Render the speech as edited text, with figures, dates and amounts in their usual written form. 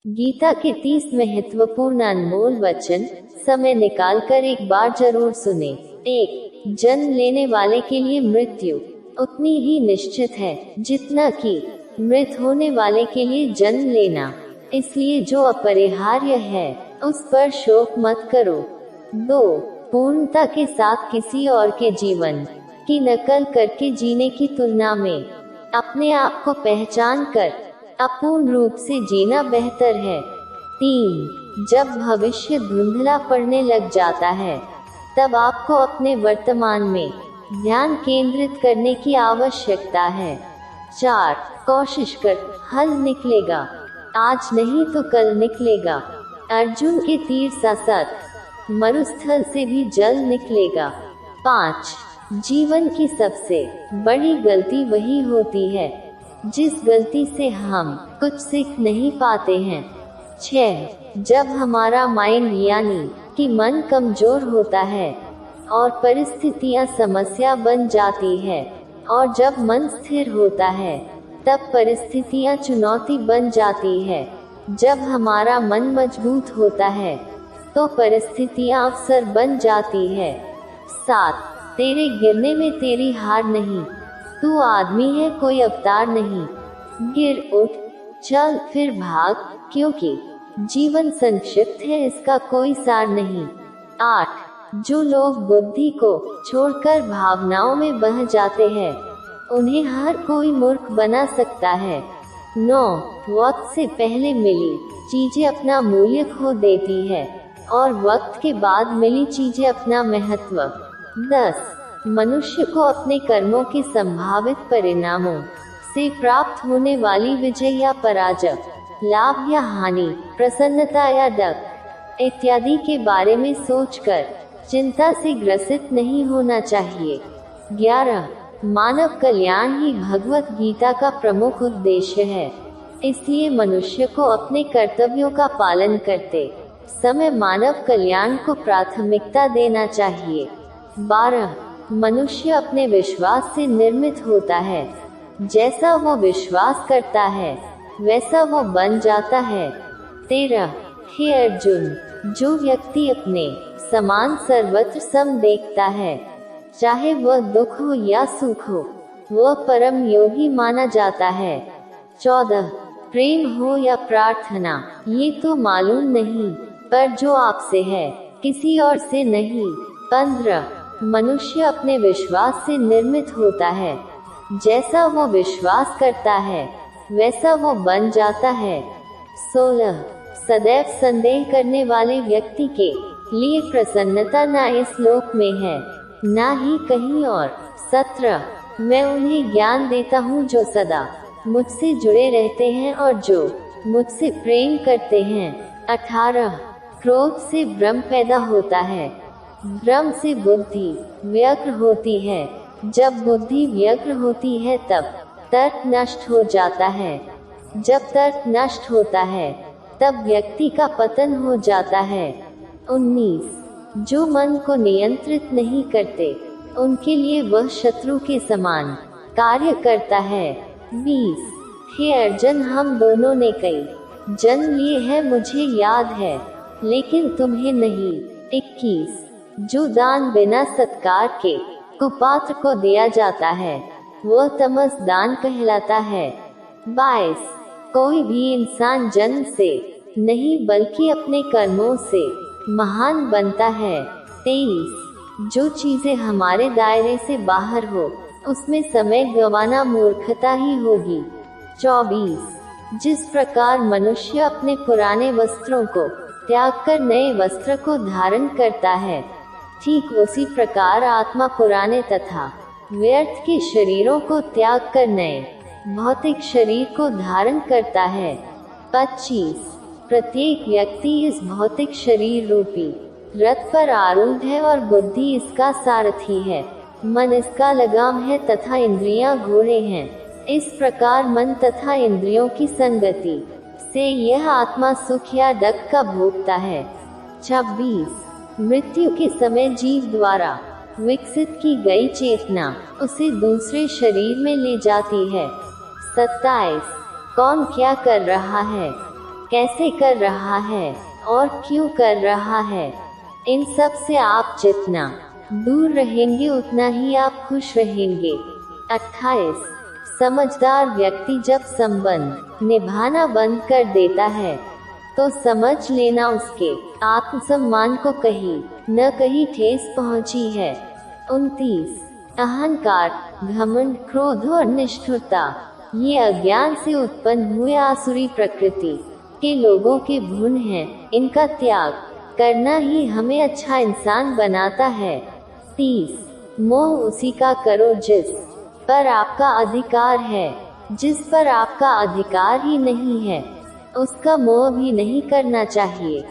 गीता के 30 महत्वपूर्ण अनमोल वचन समय निकालकर एक बार जरूर सुने। 1. जन्म लेने वाले के लिए मृत्यु उतनी ही निश्चित है जितना कि मृत होने वाले के लिए जन्म लेना, इसलिए जो अपरिहार्य है उस पर शोक मत करो। 2. पूर्णता के साथ किसी और के जीवन की नकल करके जीने की तुलना में अपने आप को पहचान कर अपूर्ण रूप से जीना बेहतर है। 3. जब भविष्य धुंधला पड़ने लग जाता है तब आपको अपने वर्तमान में ध्यान केंद्रित करने की आवश्यकता है। 4. कोशिश कर, हल निकलेगा, आज नहीं तो कल निकलेगा। अर्जुन के तीर सा सत मरुस्थल से भी जल निकलेगा। 5. जीवन की सबसे बड़ी गलती वही होती है जिस गलती से हम कुछ सीख नहीं पाते हैं। 6. जब हमारा माइंड यानी कि मन कमजोर होता है और परिस्थितियां समस्या बन जाती है, और जब मन स्थिर होता है तब परिस्थितियां चुनौती बन जाती है। जब हमारा मन मजबूत होता है तो परिस्थितियां अवसर बन जाती है। 7. तेरे गिरने में तेरी हार नहीं, तू आदमी है कोई अवतार नहीं। गिर उठ, चल फिर भाग, क्योंकि जीवन संक्षिप्त है इसका कोई सार नहीं। 8. जो लोग बुद्धि को छोड़कर भावनाओं में बह जाते हैं उन्हें हर कोई मूर्ख बना सकता है। 9. वक्त से पहले मिली चीजें अपना मूल्य खो देती है और वक्त के बाद मिली चीजें अपना महत्व। 10. मनुष्य को अपने कर्मों के संभावित परिणामों से प्राप्त होने वाली विजय या पराजय, लाभ या हानि, प्रसन्नता या दुख इत्यादि के बारे में सोचकर चिंता से ग्रसित नहीं होना चाहिए। 11. मानव कल्याण ही भगवत गीता का प्रमुख उद्देश्य है, इसलिए मनुष्य को अपने कर्तव्यों का पालन करते समय मानव कल्याण को प्राथमिकता देना चाहिए। 12. मनुष्य अपने विश्वास से निर्मित होता है, जैसा वो विश्वास करता है वैसा वो बन जाता है। 13. हे अर्जुन, जो व्यक्ति अपने समान सर्वत्र सम देखता है, चाहे वह दुख हो या सुख हो, वह परम योगी माना जाता है। 14. प्रेम हो या प्रार्थना ये तो मालूम नहीं, पर जो आपसे है किसी और से नहीं। 15. मनुष्य अपने विश्वास से निर्मित होता है, जैसा वो विश्वास करता है वैसा वो बन जाता है। 16. सदैव संदेह करने वाले व्यक्ति के लिए प्रसन्नता ना इस लोक में है ना ही कहीं और। 17. मैं उन्हें ज्ञान देता हूँ जो सदा मुझसे जुड़े रहते हैं और जो मुझसे प्रेम करते हैं। 18. क्रोध से भ्रम पैदा होता है, भ्रम से बुद्धि व्यग्र होती है, जब बुद्धि व्यग्र होती है तब तर्क नष्ट हो जाता है, जब तर्क नष्ट होता है तब व्यक्ति का पतन हो जाता है। 19. जो मन को नियंत्रित नहीं करते उनके लिए वह शत्रु के समान कार्य करता है। 20. हे अर्जुन, हम दोनों ने कई जन्म लिए हैं मुझे याद है, लेकिन तुम्हें नहीं। 21. जो दान बिना सत्कार के कुपात्र को दिया जाता है वह तमस दान कहलाता है। 22. कोई भी इंसान जन्म से नहीं बल्कि अपने कर्मों से महान बनता है। 23. जो चीजें हमारे दायरे से बाहर हो उसमें समय गंवाना मूर्खता ही होगी। 24. जिस प्रकार मनुष्य अपने पुराने वस्त्रों को त्याग कर नए वस्त्र को धारण करता है, ठीक उसी प्रकार आत्मा पुराने तथा व्यर्थ के शरीरों को त्याग कर नए भौतिक शरीर को धारण करता है। 25. प्रत्येक व्यक्ति इस भौतिक शरीर रूपी रथ पर आरूढ़ है और बुद्धि इसका सारथी है, मन इसका लगाम है तथा इंद्रियां घोड़े हैं। इस प्रकार मन तथा इंद्रियों की संगति से यह आत्मा सुख या दुख का भोगता है। 26. मृत्यु के समय जीव द्वारा विकसित की गई चेतना उसे दूसरे शरीर में ले जाती है। 27. कौन क्या कर रहा है कैसे कर रहा है और क्यों कर रहा है। इन सब से आप जितना दूर रहेंगे उतना ही आप खुश रहेंगे। 28 समझदार व्यक्ति जब संबंध निभाना बंद कर देता है तो समझ लेना उसके आत्मसम्मान को कहीं न कहीं ठेस पहुंची है। 29 अहंकार, घमंड, क्रोध और निष्ठुरता ये अज्ञान से उत्पन्न हुए आसुरी प्रकृति के लोगों के गुण हैं। इनका त्याग करना ही हमें अच्छा इंसान बनाता है। 30 मोह उसी का करो जिस पर आपका अधिकार है। जिस पर आपका अधिकार ही नहीं है उसका मोह भी नहीं करना चाहिए।